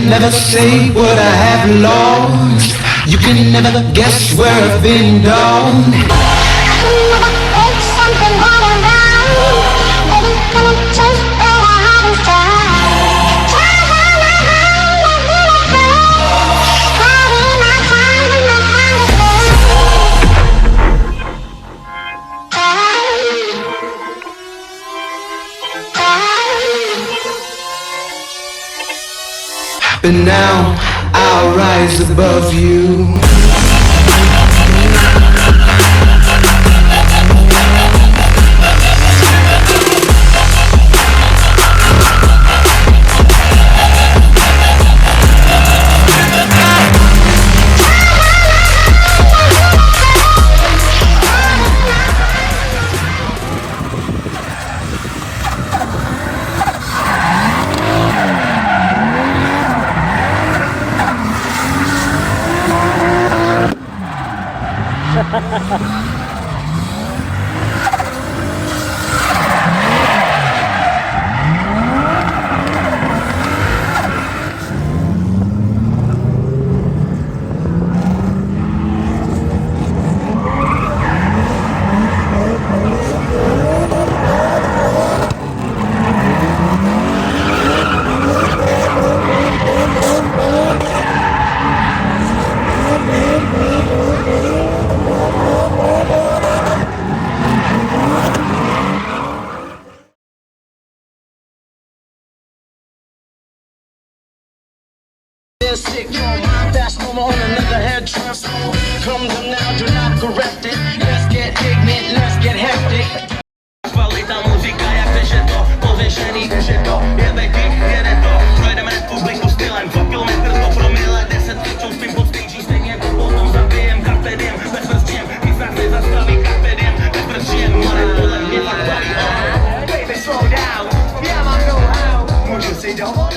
Never say what I have lost. You can never guess where I've been gone. I can never make something better now. Maybe gonna chase what I haven't tried. Try my mind, I've been afraid. Hiding my time and my mind is but now I'll rise above you. Sick, your mind fast, no more on another head transform. Come to now, do not correct it. Let's get ignorant, let's get hectic. Kvalita muzika jak vyžeto, pověšený vyžeto. Jebe kick, jede to, projdeme republiku stylem. 2 kilometr to promile, 10 kličů spím pod stagí. Stejně jako potom zabijem carpe diem. Bez prstřím, ty znak nezastaví carpe diem. Bez prstřím, mladé podle mě fakt baví. Baby slow down, já mám know how. Můžu si dovolit.